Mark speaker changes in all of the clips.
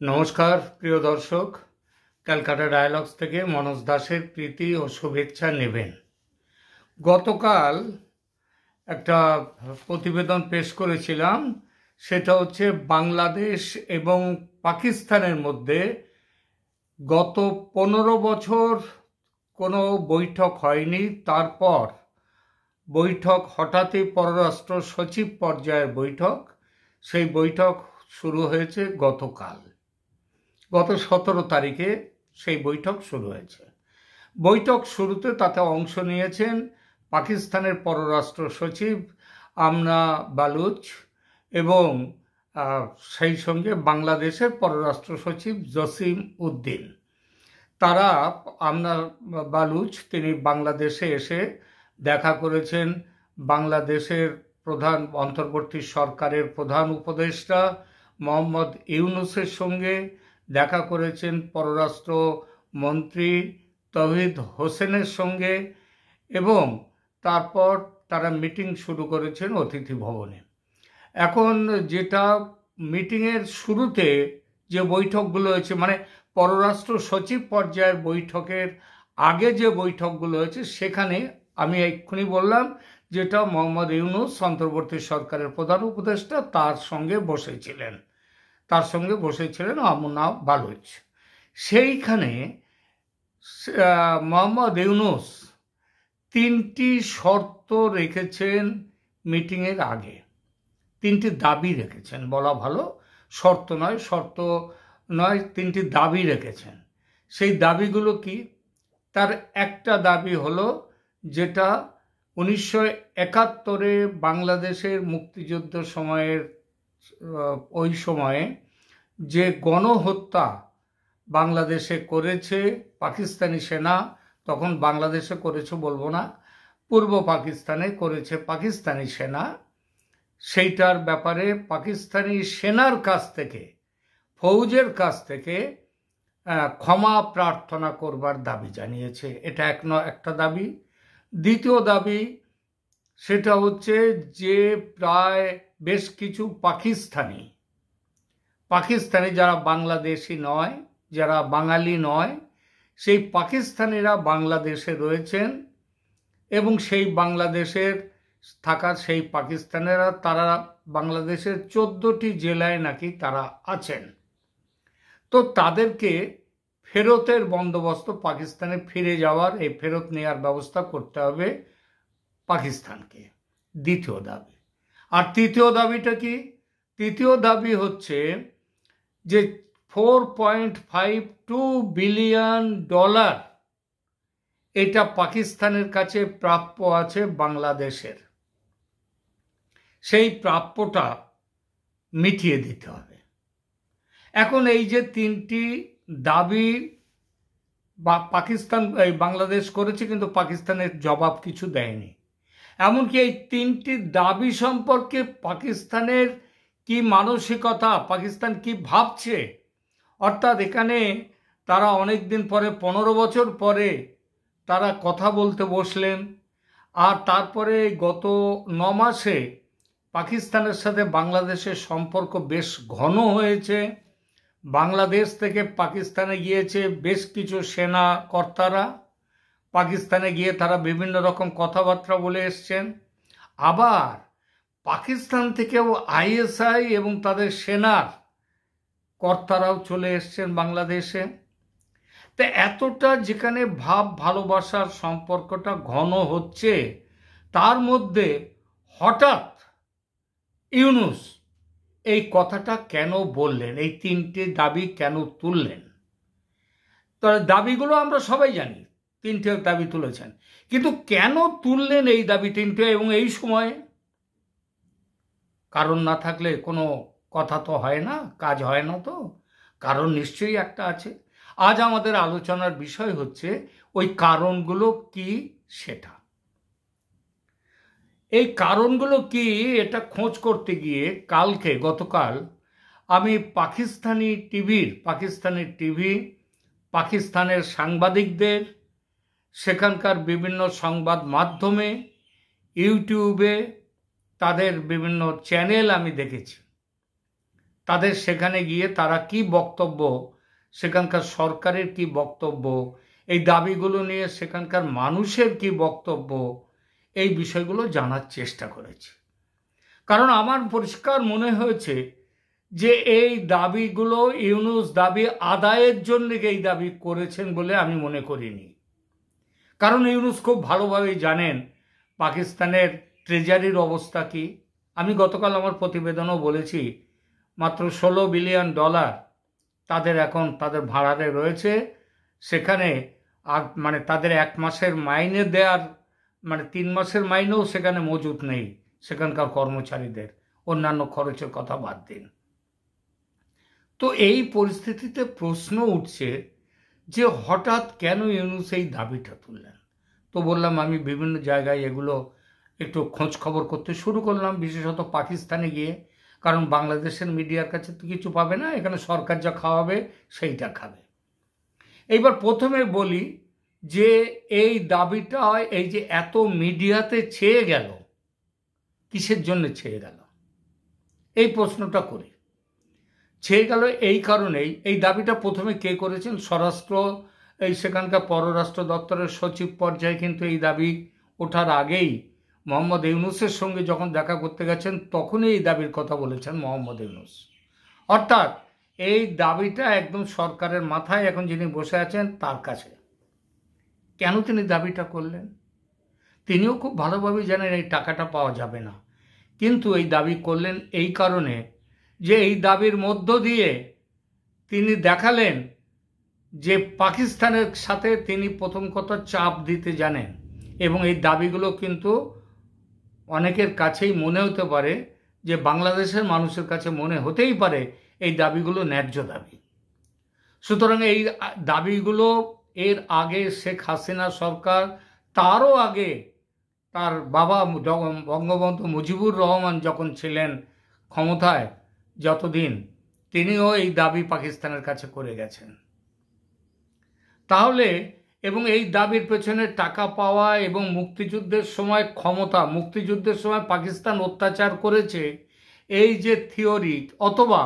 Speaker 1: নমস্কার প্রিয় দর্শক, ক্যালকাটা ডায়ালগস থেকে মনোজ দাসের প্রীতি ও শুভেচ্ছা নেবেন। গতকাল একটা প্রতিবেদন পেশ করেছিলাম, সেটা হচ্ছে বাংলাদেশ এবং পাকিস্তানের মধ্যে গত 15 বছর কোনো বৈঠক হয়নি। তারপর বৈঠক হঠাৎই পররাষ্ট্র সচিব পর্যায়ের বৈঠক, সেই বৈঠক শুরু হয়েছে গতকাল। গত 17 তারিখে সেই বৈঠক শুরু হয়েছে। বৈঠক শুরুতে তাতে অংশ নিয়েছেন পাকিস্তানের পররাষ্ট্র সচিব আমনা বালুচ এবং সেই সঙ্গে বাংলাদেশের পররাষ্ট্র সচিব জসিম উদ্দিন। তারা আমনা বালুচ তিনি বাংলাদেশে এসে দেখা করেছেন বাংলাদেশের প্রধান অন্তর্বর্তী সরকারের প্রধান উপদেষ্টা মোহাম্মদ ইউনূসের সঙ্গে, দেখা করেছেন পররাষ্ট্র মন্ত্রী তৌহিদ হোসেনের সঙ্গে এবং তারপর তারা মিটিং শুরু করেছেন অতিথি ভবনে। এখন যেটা মিটিংয়ের শুরুতে যে বৈঠকগুলো হয়েছে, মানে পররাষ্ট্র সচিব পর্যায়ের বৈঠকের আগে যে বৈঠকগুলো হয়েছে, সেখানে আমি এক্ষুনি বললাম যেটা মোহাম্মদ ইউনূস অন্তর্বর্তী সরকারের প্রধান উপদেষ্টা তার সঙ্গে বসেছিলেন আমনা বালুচ। সেইখানে মোহাম্মদ ইউনূস 3টি শর্ত রেখেছেন মিটিংয়ের আগে, 3টি দাবি রেখেছেন, বলা ভালো, শর্ত নয় 3টি দাবি রেখেছেন। সেই দাবিগুলো কি? তার একটা দাবি হলো যেটা 1971-এ বাংলাদেশের মুক্তিযুদ্ধ সময়ের ওই সময়ে যে গণহত্যা বাংলাদেশে করেছে পাকিস্তানি সেনা, তখন বাংলাদেশে করেছে বলবো না, পূর্ব পাকিস্তানে করেছে পাকিস্তানি সেনা, সেইটার ব্যাপারে পাকিস্তানি সেনার কাছ থেকে, ফৌজের কাছ থেকে ক্ষমা প্রার্থনা করবার দাবি জানিয়েছে। এটা একটা দাবি। দ্বিতীয় দাবি সেটা হচ্ছে যে প্রায় বেশ কিছু পাকিস্তানি যারা বাংলাদেশি নয়, যারা বাঙালি নয়, সেই পাকিস্তানিরা বাংলাদেশে রয়েছেন এবং সেই বাংলাদেশের থাকা সেই পাকিস্তানিরা তারা বাংলাদেশের 14টি জেলায় নাকি তারা আছেন। তো তাদেরকে ফেরতের বন্দোবস্ত, পাকিস্তানে ফিরে যাওয়ার, এই ফেরত নেওয়ার ব্যবস্থা করতে হবে পাকিস্তানকে, দ্বিতীয় দাবি। আর তৃতীয় দাবিটা কি? তৃতীয় দাবি হচ্ছে যে $4.52 বিলিয়ন এটা পাকিস্তানের কাছে প্রাপ্য আছে বাংলাদেশের, সেই প্রাপ্যটা মিটিয়ে দিতে হবে। এখন এই যে 3টি দাবি বাংলাদেশ করেছে, কিন্তু পাকিস্তানের জবাব কিছু দেয়নি। এমনকি এই 3টি দাবি সম্পর্কে পাকিস্তানের কি মানসিকতা, পাকিস্তান কি ভাবছে, অর্থাৎ এখানে তারা অনেক দিন পরে, 15 বছর পরে তারা কথা বলতে বসলেন। আর তারপরে গত 9 মাসে পাকিস্তানের সাথে বাংলাদেশের সম্পর্ক বেশ ঘন হয়েছে। বাংলাদেশ থেকে পাকিস্তানে গিয়েছে বেশ কিছু সেনা কর্তারা, পাকিস্তানে গিয়ে তারা বিভিন্ন রকম কথাবার্তা বলে এসছেন। আবার পাকিস্তান থেকেও ISI এবং তাদের সেনার কর্তারাও চলে এসছেন বাংলাদেশে। তো এতটা যেখানে ভাব ভালোবাসার সম্পর্কটা ঘন হচ্ছে, তার মধ্যে হঠাৎ ইউনূস এই কথাটা কেন বললেন, এই 3টে দাবি কেন তুললেন? তো দাবিগুলো আমরা সবাই জানি, 3টে দাবি তুলেছেন, কিন্তু কেন তুললেন এই দাবি 3টে এবং এই সময়ে? কারণ না থাকলে কোনো কথা তো হয় না, কাজ হয় না। তো কারণ নিশ্চয়ই একটা আছে। আজ আমাদের আলোচনার বিষয় হচ্ছে ওই কারণগুলো কি সেটা। এই কারণগুলো কি এটা খোঁজ করতে গিয়ে গতকাল আমি পাকিস্তানের সাংবাদিকদের, সেখানকার বিভিন্ন সংবাদ মাধ্যমে, ইউটিউবে তাদের বিভিন্ন চ্যানেল আমি দেখেছি। তাদের সেখানে গিয়ে তারা কি বক্তব্য, সেখানকার সরকারের কি বক্তব্য, এই দাবিগুলো নিয়ে সেখানকার মানুষের কি বক্তব্য, এই বিষয়গুলো জানার চেষ্টা করেছি। কারণ আমার পরিষ্কার মনে হয়েছে যে এই দাবিগুলো ইউনূস দাবি আদায়ের জন্য এই দাবি করেছেন বলে আমি মনে করিনি। কারণ ইউনূস খুব ভালোভাবেই জানেন পাকিস্তানের ট্রেজারির অবস্থা কি। আমি গতকাল আমার প্রতিবেদনও বলেছি, মাত্র $16 বিলিয়ন তাদের এখন তাদের ভাড়ারে রয়েছে। সেখানে মানে তাদের 1 মাসের মাইনে দেওয়ার, মানে 3 মাসের মাইনেও সেখানে মজুত নেই সেখানকার কর্মচারীদের, অন্যান্য খরচের কথা বাদ দিন। তো এই পরিস্থিতিতে প্রশ্ন উঠছে যে হঠাৎ কেন ইউনূস এই দাবিটা তুললেন। তো বললাম আমি বিভিন্ন জায়গায় এগুলো একটু খোঁজ খবর করতে শুরু করলাম, বিশেষত পাকিস্তানে গিয়ে। কারণ বাংলাদেশের মিডিয়ার কাছে তো কিছু পাবে না, এখানে সরকার যা খাওয়াবে সেইটা খাবে। এইবার প্রথমে বলি যে এই দাবিটা, এই যে এত মিডিয়াতে ছেয়ে গেল, কিসের জন্য ছেয়ে গেল এই প্রশ্নটা করি। ছেয়ে গেল এই কারণেই, এই দাবিটা প্রথমে কে করেছেন? স্বরাষ্ট্র, এই সেখানকার পররাষ্ট্র দপ্তরের সচিব পর্যায়ে কিন্তু এই দাবি ওঠার আগেই মোহাম্মদ ইউনূসের সঙ্গে যখন দেখা করতে গেছেন তখনই এই দাবির কথা বলেছেন মোহাম্মদ ইউনূস। অর্থাৎ এই দাবিটা একদম সরকারের মাথায় এখন যিনি বসে আছেন তার কাছে। কেন তিনি দাবিটা করলেন? তিনিও খুব ভালোভাবেই জানেন এই টাকাটা পাওয়া যাবে না, কিন্তু এই দাবি করলেন এই কারণে যে এই দাবির মধ্য দিয়ে তিনি দেখালেন যে পাকিস্তানের সাথে তিনি প্রথম কথা চাপ দিতে জানেন, এবং এই দাবিগুলো কিন্তু অনেকের কাছেই মনে হতে পারে যে বাংলাদেশের মানুষের কাছে মনে হতেই পারে এই দাবিগুলো ন্যায্য দাবি। সুতরাং এই দাবিগুলো এর আগে শেখ হাসিনা সরকার, তারও আগে তার বাবা বঙ্গবন্ধু মুজিবুর রহমান যখন ছিলেন ক্ষমতায় যতদিন, তিনিও এই দাবি পাকিস্তানের কাছে করে গেছেন। তাহলে এবং এই দাবির পেছনে টাকা পাওয়া এবং মুক্তিযুদ্ধের সময় ক্ষমতা, মুক্তিযুদ্ধের সময় পাকিস্তান অত্যাচার করেছে, এই যে থিওরি অথবা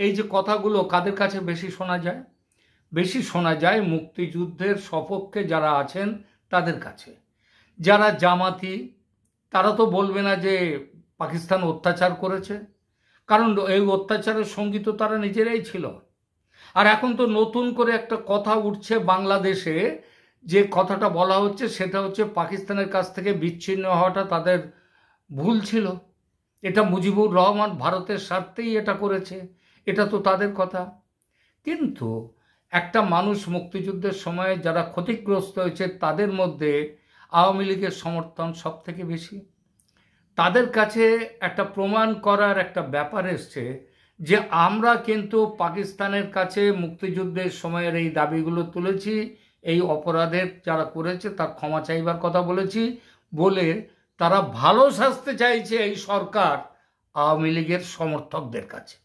Speaker 1: এই যে কথাগুলো কাদের কাছে বেশি শোনা যায়? বেশি শোনা যায় মুক্তিযুদ্ধের সপক্ষে যারা আছেন তাদের কাছে। যারা জামাতি তারা তো বলবে না যে পাকিস্তান অত্যাচার করেছে, কারণ এই অত্যাচারের সঙ্গী তো তারা নিজেরাই ছিল। আর এখন তো নতুন করে একটা কথা উঠছে বাংলাদেশে, যে কথাটা বলা হচ্ছে সেটা হচ্ছে পাকিস্তানের কাছ থেকে বিচ্ছিন্ন হওয়াটা তাদের ভুল ছিল, এটা মুজিবুর রহমান ভারতের স্বার্থেই এটা করেছে, এটা তো তাদের কথা। কিন্তু একটা মানুষ মুক্তিযুদ্ধের সময় যারা ক্ষতিগ্রস্ত হয়েছে তাদের মধ্যে আওয়ামী লীগের সমর্থন সব থেকে বেশি। তাদের কাছে একটা প্রমাণ করার একটা ব্যাপার এসছে যে আমরা কিন্তু পাকিস্তানের কাছে মুক্তিযুদ্ধের সময়ের এই দাবিগুলো তুলেছি, এই অপরাধের যারা করেছে তার ক্ষমা চাইবার কথা বলেছি বলে তারা ভালো শাস্তি চাইছে এই সরকার আওয়ামী লীগের সমর্থকদের কাছে।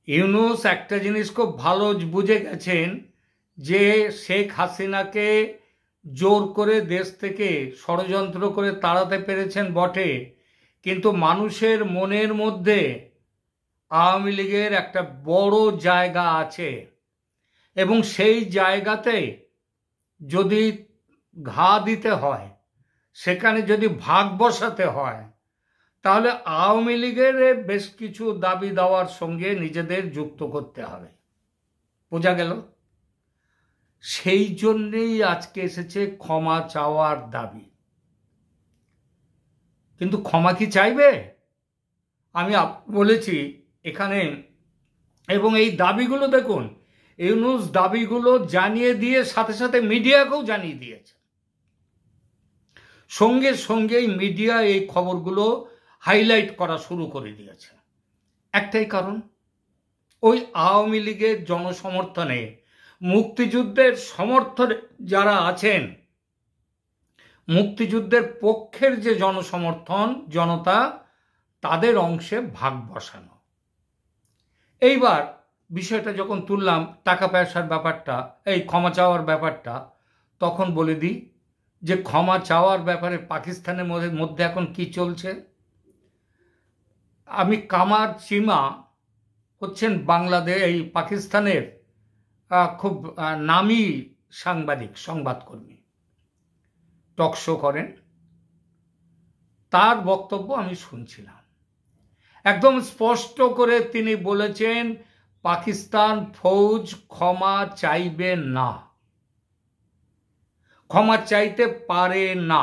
Speaker 1: ইউনূস একটা জিনিস খুব ভালো বুঝে গেছেন যে শেখ হাসিনাকে জোর করে দেশ থেকে ষড়যন্ত্র করে তাড়াতে পেরেছেন বটে, কিন্তু মানুষের মনের মধ্যে আওয়ামী লীগের একটা বড় জায়গা আছে, এবং সেই জায়গাতে যদি ঘা দিতে হয়, সেখানে যদি ভাগ বসাতে হয়, তাহলে আওয়ামী লীগের বেশ কিছু দাবি দাওয়ার সঙ্গে নিজেদের যুক্ত করতে হবে। বোঝা গেল? সেই জন্যেই আজকে এসেছে ক্ষমা চাওয়ার দাবি। কিন্তু ক্ষমা কি চাইবে? আমি বলেছি এখানে, এবং এই দাবিগুলো দেখুন, ইউনূস দাবিগুলো জানিয়ে দিয়ে সাথে সাথে মিডিয়াকেও জানিয়ে দিয়েছে। সঙ্গে সঙ্গেই মিডিয়া এই খবরগুলো হাইলাইট করা শুরু করে দিয়েছে। একটাই কারণ, ওই আওয়ামী লীগের জনসমর্থনে, মুক্তিযুদ্ধের সমর্থনে যারা আছেন, মুক্তিযুদ্ধের পক্ষের যে জনসমর্থন জনতা, তাদের অংশে ভাগ বসানো। এইবার বিষয়টা যখন তুললাম, টাকা পয়সার ব্যাপারটা, এই ক্ষমা চাওয়ার ব্যাপারটা, তখন বলে দিই যে ক্ষমা চাওয়ার ব্যাপারে পাকিস্তানের মধ্যে এখন কি চলছে। আমি কামার চিমা হচ্ছেন বাংলাদেশ এই পাকিস্তানের খুব নামী সাংবাদিক, সংবাদকর্মী, টকশো করেন। তার বক্তব্য আমি শুনছিলাম। একদম স্পষ্ট করে তিনি বলেছেন পাকিস্তান ফৌজ ক্ষমা চাইবে না, ক্ষমা চাইতে পারে না।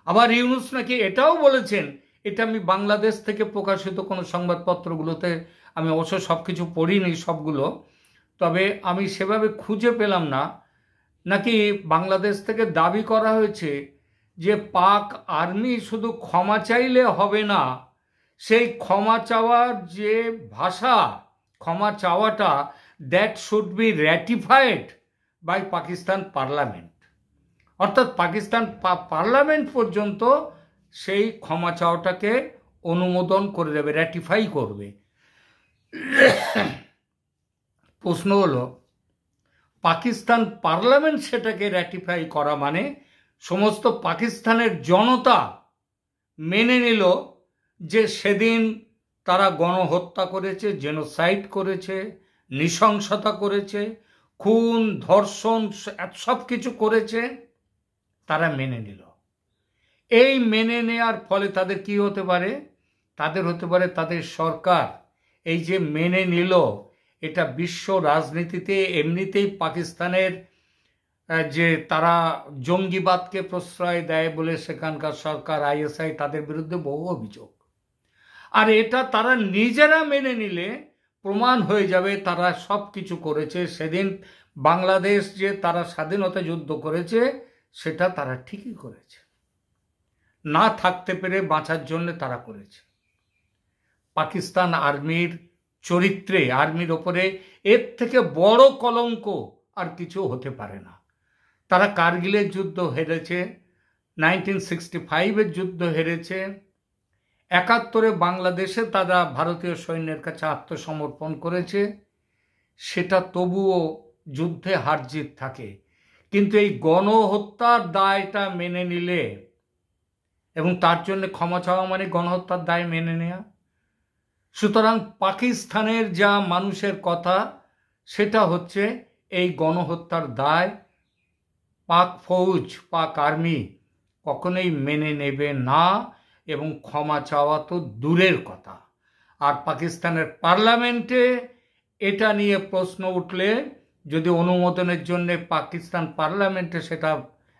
Speaker 1: আবার ইউনূস নাকি এটাও বলেছেন, এটা আমি বাংলাদেশ থেকে প্রকাশিত কোনো সংবাদপত্রগুলোতে, আমি অবশ্য সব কিছু পড়িনি সবগুলো, তবে আমি সেভাবে খুঁজে পেলাম না, নাকি বাংলাদেশ থেকে দাবি করা হয়েছে যে পাক আর্মি শুধু ক্ষমা চাইলে হবে না, সেই ক্ষমা চাওয়ার যে ভাষা, ক্ষমা চাওয়াটা, that should be ratified by Pakistan parliament. অর্থাৎ পাকিস্তান পার্লামেন্ট পর্যন্ত সেই ক্ষমা চাওয়াটাকে অনুমোদন করে দেবে, র্যাটিফাই করবে। প্রশ্ন হলো, পাকিস্তান পার্লামেন্ট সেটাকে র্যাটিফাই করা মানে সমস্ত পাকিস্তানের জনতা মেনে নিল যে সেদিন তারা গণহত্যা করেছে, জেনোসাইড করেছে, নৃশংসতা করেছে, খুন, ধর্ষণ, সব কিছু করেছে, তারা মেনে নিল। এই মেনে নেওয়ার ফলে তাদের কি হতে পারে? তাদের হতে পারে তাদের সরকার এই যে মেনে নিল, এটা বিশ্ব রাজনীতিতে এমনিতেই পাকিস্তানের যে তারা জঙ্গিবাদকে প্রশ্রয় দেয় বলে সেখানকার সরকার, আইএসআই, তাদের বিরুদ্ধে বহু অভিযোগ। আর এটা তারা নিজেরা মেনে নিলে প্রমাণ হয়ে যাবে তারা সব কিছু করেছে। সেদিন বাংলাদেশ যে তারা স্বাধীনতা যুদ্ধ করেছে সেটা তারা ঠিকই করেছে, না থাকতে পেরে বাঁচার জন্য তারা করেছে। পাকিস্তান আর্মির চরিত্রে, আর্মির ওপরে এর থেকে বড় কলঙ্ক আর কিছু হতে পারে না। তারা কার্গিলের যুদ্ধ হেরেছে, 1965-এর যুদ্ধ হেরেছে, 71-এ বাংলাদেশে তারা ভারতীয় সৈন্যের কাছে আত্মসমর্পণ করেছে, সেটা তবুও যুদ্ধে হার জিত থাকে। কিন্তু এই গণহত্যার দায়টা মেনে নিলে, এবং তার জন্য ক্ষমা চাওয়া মানে গণহত্যার দায় মেনে নেওয়া, সুতরাং পাকিস্তানের যা মানুষের কথা সেটা হচ্ছে এই গণহত্যার দায় পাক ফৌজ, পাক আর্মি কখনোই মেনে নেবে না, এবং ক্ষমা চাওয়া তো দূরের কথা। আর পাকিস্তানের পার্লামেন্টে এটা নিয়ে প্রশ্ন উঠলে, যদি অনুমোদনের জন্য পাকিস্তান পার্লামেন্টে সেটা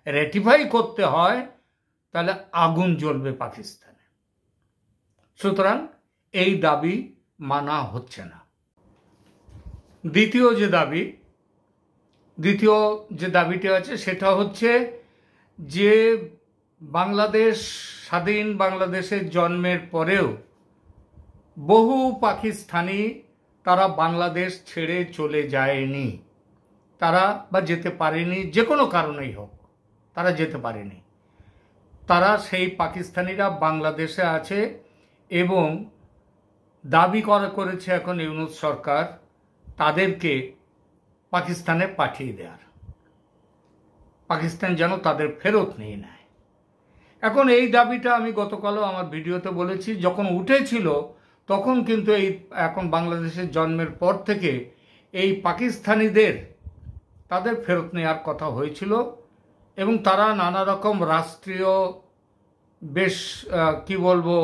Speaker 1: র্যাটিফাই করতে হয়, তাহলে আগুন জ্বলবে পাকিস্তানে। সুতরাং এই দাবি মানা হচ্ছে না। দ্বিতীয় যে দাবিটি আছে সেটা হচ্ছে যে বাংলাদেশ স্বাধীন বাংলাদেশের জন্মের পরেও বহু পাকিস্তানি তারা বাংলাদেশ ছেড়ে চলে যায়নি, তারা বা যেতে পারেনি, যে কোনো কারণেই হোক তারা যেতে পারেনি। তারা সেই পাকিস্তানিরা বাংলাদেশে আছে এবং দাবি করেছে এখন ইউনূস সরকার তাদেরকে পাকিস্তানে পাঠিয়ে দেওয়ার, পাকিস্তান যেন তাদের ফেরত নিয়ে নেয়। এখন এই দাবিটা আমি গতকালও আমার ভিডিওতে বলেছি, যখন উঠেছিল তখন কিন্তু এই এখন বাংলাদেশের জন্মের পর থেকে এই পাকিস্তানিদের তাদের ফেরত নেওয়ার কথা হয়েছিল, এবং তারা নানা রকম রাষ্ট্রীয় বেশ কি বলবো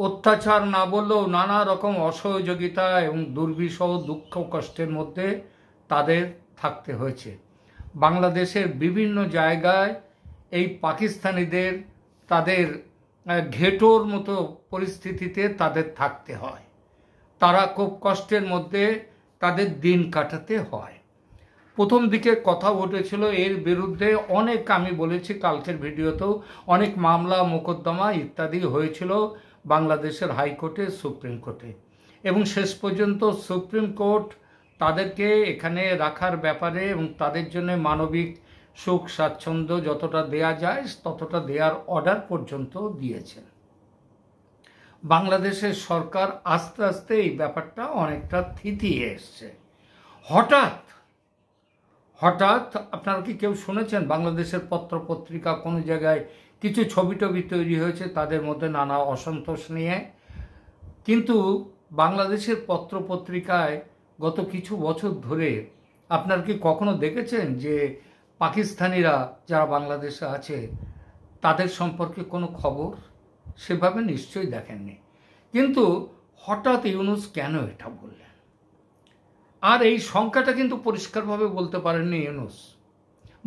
Speaker 1: অত্যাচার না বললেও নানা রকম অসহযোগিতা এবং দুর্বিষহ দুঃখ কষ্টের মধ্যে তাদের থাকতে হয়েছে। বাংলাদেশের বিভিন্ন জায়গায় এই পাকিস্তানিদের তাদের ঘেঁটোর মতো পরিস্থিতিতে তাদের থাকতে হয়, তারা খুব কষ্টের মধ্যে তাদের দিন কাটাতে হয়। প্রথম দিকে কথা উঠেছিল এর বিরুদ্ধে অনেক, আমি বলেছি কালকের ভিডিওতেও, অনেক মামলা মোকদ্দমা ইত্যাদি হয়েছিল বাংলাদেশের হাইকোর্টে, সুপ্রিম কোর্টে, এবং শেষ পর্যন্ত সুপ্রিম কোর্ট তাদেরকে এখানে রাখার ব্যাপারে এবং তাদের জন্য মানবিক সুখ স্বাচ্ছন্দ্য যতটা দেয়া যায় ততটা দেওয়ার অর্ডার পর্যন্ত দিয়েছেন। বাংলাদেশের সরকার আস্তে আস্তে এই ব্যাপারটা অনেকটা থিতিয়ে এসছে। হঠাৎ আপনারা কি কেউ শুনেছেন বাংলাদেশের পত্র পত্রিকা কোনো জায়গায় কিছু ছবি টবি তৈরি হয়েছে তাদের মধ্যে নানা অসন্তোষ নিয়ে। কিন্তু বাংলাদেশের পত্রপত্রিকায় গত কিছু বছর ধরে আপনার কি কখনো দেখেছেন যে পাকিস্তানিরা যারা বাংলাদেশে আছে তাদের সম্পর্কে কোনো খবর? সেভাবে নিশ্চয়ই দেখেননি। কিন্তু হঠাৎ ইউনূস কেন এটা বললেন? আর এই সংখ্যাটা কিন্তু পরিষ্কারভাবে বলতে পারেননি ইউনূস।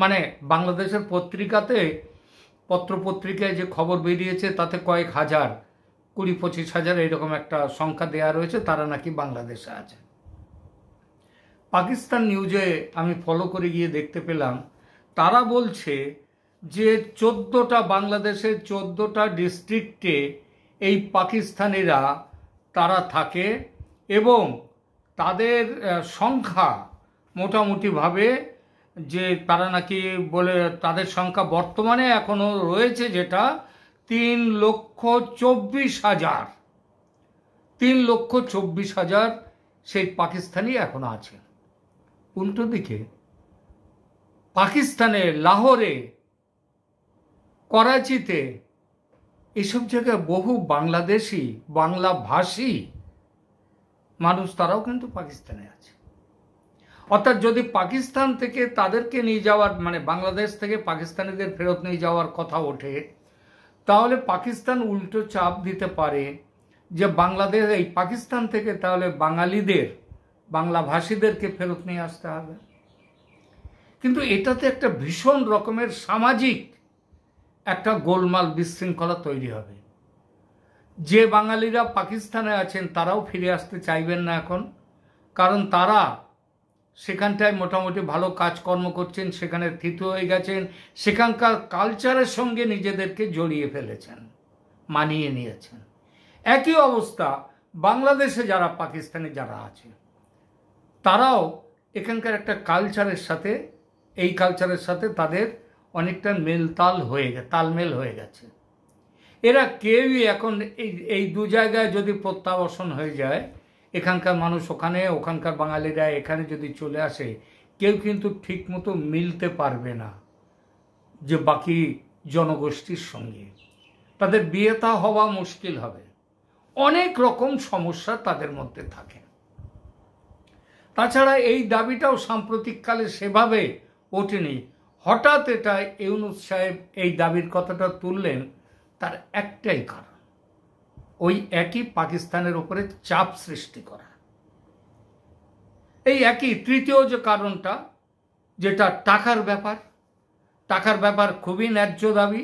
Speaker 1: মানে বাংলাদেশের পত্রপত্রিকায় যে খবর বেরিয়েছে তাতে কয়েক হাজার, 20-25 হাজার এরকম একটা সংখ্যা দেয়া রয়েছে, তারা নাকি বাংলাদেশে আছে। পাকিস্তান নিউজে আমি ফলো করে গিয়ে দেখতে পেলাম তারা বলছে যে 14টা বাংলাদেশের 14টা ডিস্ট্রিক্টে এই পাকিস্তানিরা তারা থাকে এবং তাদের সংখ্যা মোটামুটিভাবে যে তারা নাকি বলে তাদের সংখ্যা বর্তমানে এখনো রয়েছে যেটা 3,24,000। 3,24,000 সেই পাকিস্তানি এখনো আছে। উল্টো দিকে পাকিস্তানে, লাহোরে, করাচিতে এসব জায়গায় বহু বাংলাদেশি, বাংলা ভাষী মানুষ তারাও কিন্তু পাকিস্তানে আছে। অর্থাৎ যদি পাকিস্তান থেকে তাদেরকে নিয়ে যাওয়ার মানে বাংলাদেশ থেকে পাকিস্তানিদের ফেরত নিয়ে যাওয়ার কথা ওঠে, তাহলে পাকিস্তান উল্টো চাপ দিতে পারে যে বাংলাদেশ এই পাকিস্তান থেকে তাহলে বাঙালিদের, বাংলা ভাষীদেরকে ফেরত নিয়ে আসতে হবে। কিন্তু এটাতে একটা ভীষণ রকমের সামাজিক একটা গোলমাল, বিশৃঙ্খলা তৈরি হবে। যে বাঙালিরা পাকিস্তানে আছেন তারাও ফিরে আসতে চাইবেন না এখন, কারণ তারা সেখানটায় মোটামুটি ভালো কাজকর্ম করছেন, সেখানে থিত হয়ে গেছেন, সেখানকার কালচারের সঙ্গে নিজেদেরকে জড়িয়ে ফেলেছেন, মানিয়ে নিয়েছেন। একই অবস্থা বাংলাদেশে যারা পাকিস্তানে যারা আছে তারাও এখানকার একটা কালচারের সাথে, এই কালচারের সাথে তাদের অনেকটা তালমেল হয়ে গেছে। এরা কেউই এখন এই দু জায়গায় যদি প্রত্যাবর্তন হয়ে যায়, এখানকার মানুষ ওখানে, ওখানকার বাঙালিরা এখানে যদি চলে আসে, কেউ কিন্তু ঠিক মতো মিলতে পারবে না যে বাকি জনগোষ্ঠীর সঙ্গে। তাদের বিয়েটা হওয়া মুশকিল হবে, অনেক রকম সমস্যা তাদের মধ্যে থাকে। তাছাড়া এই দাবিটাও সাম্প্রতিককালে সেভাবে ওঠেনি। হঠাৎ এটা ইউনূস সাহেব এই দাবির কথাটা তুললেন, তার একটাই কারণ, ওই একই পাকিস্তানের উপরে চাপ সৃষ্টি করা। এই একই তৃতীয় যে কারণটা, যেটা টাকার ব্যাপার। টাকার ব্যাপার খুবই ন্যায্য দাবি,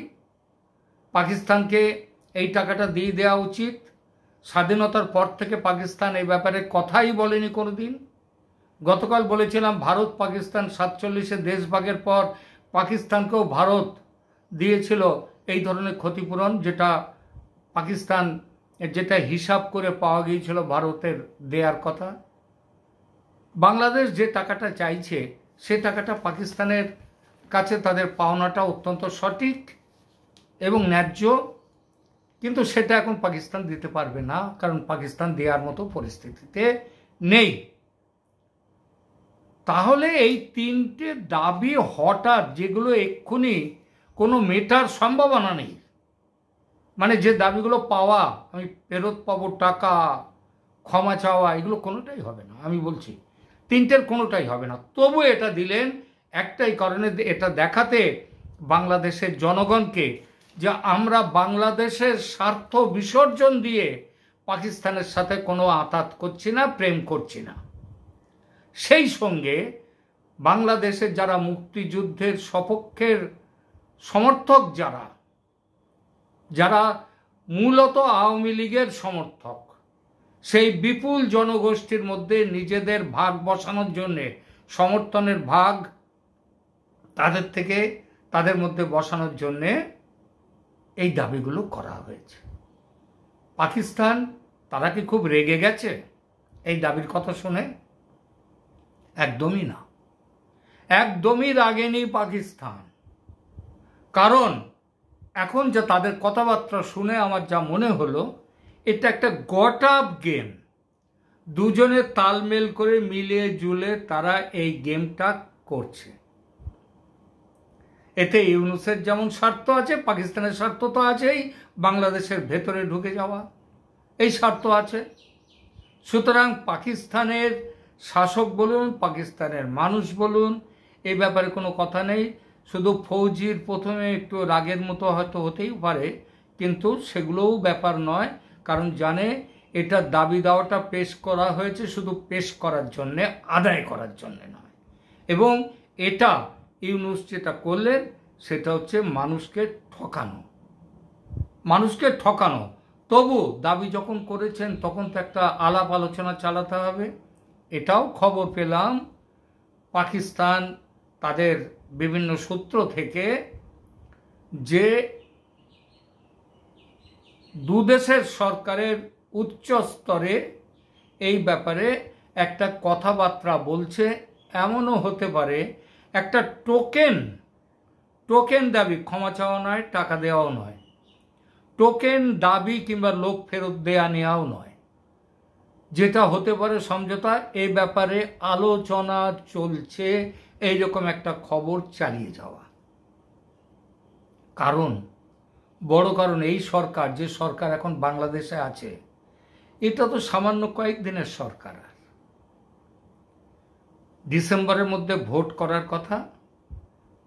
Speaker 1: পাকিস্তানকে এই টাকাটা দিয়ে দেওয়া উচিত। স্বাধীনতার পর থেকে পাকিস্তান এই ব্যাপারে কথাই বলেনি কোনোদিন। গতকাল বলেছিলাম ভারত পাকিস্তান 47-এ দেশভাগের পর পাকিস্তানকেও ভারত দিয়েছিল এই ধরনের ক্ষতিপূরণ, যেটা হিসাব করে পাওয়া গিয়েছিল ভারতের দেয়ার কথা। বাংলাদেশ যে টাকাটা চাইছে সে টাকাটা পাকিস্তানের কাছে তাদের পাওনাটা অত্যন্ত সঠিক এবং ন্যায্য, কিন্তু সেটা এখন পাকিস্তান দিতে পারবে না, কারণ পাকিস্তান দেওয়ার মতো পরিস্থিতিতে নেই। তাহলে এই তিনটে দাবি হঠাৎ, যেগুলো এক্ষুনি কোনো মেটার সম্ভাবনা নেই, মানে যে দাবিগুলো পাওয়া, আমি ফেরত পাবো টাকা, ক্ষমা চাওয়া, এগুলো কোনোটাই হবে না। আমি বলছি তিনটের কোনোটাই হবে না। তবু এটা দিলেন একটাই কারণে, এটা দেখাতে বাংলাদেশের জনগণকে যে আমরা বাংলাদেশের স্বার্থ বিসর্জন দিয়ে পাকিস্তানের সাথে কোনো আঁতাত করছি না, প্রেম করছি না। সেই সঙ্গে বাংলাদেশের যারা মুক্তিযুদ্ধের সপক্ষের সমর্থক, যারা মূলত আওয়ামী লীগের সমর্থক, সেই বিপুল জনগোষ্ঠীর মধ্যে নিজেদের ভাগ বসানোর জন্যে, সমর্থনের ভাগ তাদের মধ্যে বসানোর জন্যে এই দাবিগুলো করা হয়েছে। পাকিস্তান তারা কি খুব রেগে গেছে এই দাবির কথা শুনে? একদমই না, একদমই রাগেনি পাকিস্তান। কারণ এখন যে তাদের কথাবার্তা শুনে আমার যা মনে হলো, এটা একটা গট আপ গেম। দুজনে তালমেল করে মিলিয়ে জুলে তারা এই গেমটা করছে। এতে ইউনূসের যেমন স্বার্থ আছে, পাকিস্তানের স্বার্থ তো আছেই, বাংলাদেশের ভেতরে ঢুকে যাওয়া এই স্বার্থ আছে। সুতরাং পাকিস্তানের শাসক বলুন, পাকিস্তানের মানুষ বলুন, এই ব্যাপারে কোনো কথা নেই। শুধু ফৌজির প্রথমে একটু রাগের মতো হয়তো হতেই পারে, কিন্তু সেগুলোও ব্যাপার নয়, কারণ জানে এটা দাবি দাওয়াটা পেশ করা হয়েছে শুধু পেশ করার জন্যে, আদায় করার জন্যে নয়। এবং এটা ইউনূস যেটা করলেন সেটা হচ্ছে মানুষকে ঠকানো, মানুষকে ঠকানো। তবু দাবি যখন করেছেন তখন তো একটা আলাপ আলোচনা চালাতে হবে। এটাও খবর পেলাম পাকিস্তান তাদের বিভিন্ন সূত্র থেকে যে দুদেশের সরকারের উচ্চ স্তরে এই ব্যাপারে একটা কথাবার্তা বলছে। এমনও হতে পারে একটা টোকেন দাবি, ক্ষমা চাওয়া নয়, টাকা দেওয়াও নয়, টোকেন দাবি কিংবা লোক ফেরত দেয়া নেওয়াও নয়, যেটা হতে পারে সমঝোতা, এই ব্যাপারে আলোচনা চলছে, এইরকম একটা খবর চালিয়ে যাওয়া। কারণ বড় কারণ এই সরকার, যে সরকার এখন বাংলাদেশে আছে, এটা তো সামান্য কয়েকদিনের সরকার। ডিসেম্বরের মধ্যে ভোট করার কথা।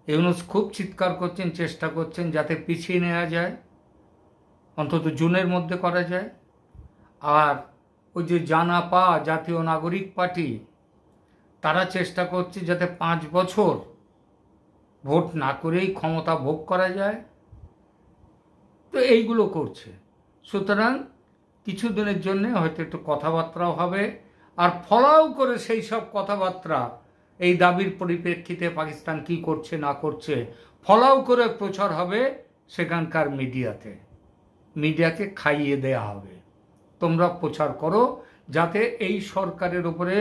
Speaker 1: ইউনূস খুব চিৎকার করছেন, চেষ্টা করছেন যাতে পিছিয়ে নেওয়া যায়, অন্তত জুনের মধ্যে করা যায়। আর ওই যে জানাপা জাতীয় নাগরিক পার্টি, তারা চেষ্টা করছে যাতে 5 বছর ভোট না করেই ক্ষমতা ভোগ করা যায়। তো এইগুলো করছে। সুতরাং কিছুদিনের জন্য হয়তো একটু কথাবার্তাও হবে, আর ফলাও করে সেই সব কথাবার্তা এই দাবির পরিপ্রেক্ষিতে পাকিস্তান কি করছে না করছে ফলাও করে প্রচার হবে সেখানকার মিডিয়াকে খাইয়ে দেয়া হবে। তোমরা প্রচার করো যাতে এই সরকারের উপরে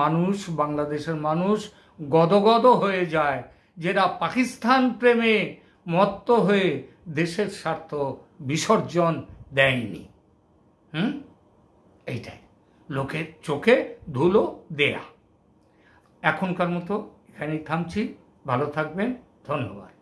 Speaker 1: মানুষ, বাংলাদেশের মানুষ গদগদ হয়ে যায়, যেটা পাকিস্তান প্রেমে মত্ত হয়ে দেশের স্বার্থ বিসর্জন দেয়নি। এইটাই লোকের চোখে ধুলো দেয়া। এখনকার মতো এখানেই থামছি। ভালো থাকবেন, ধন্যবাদ।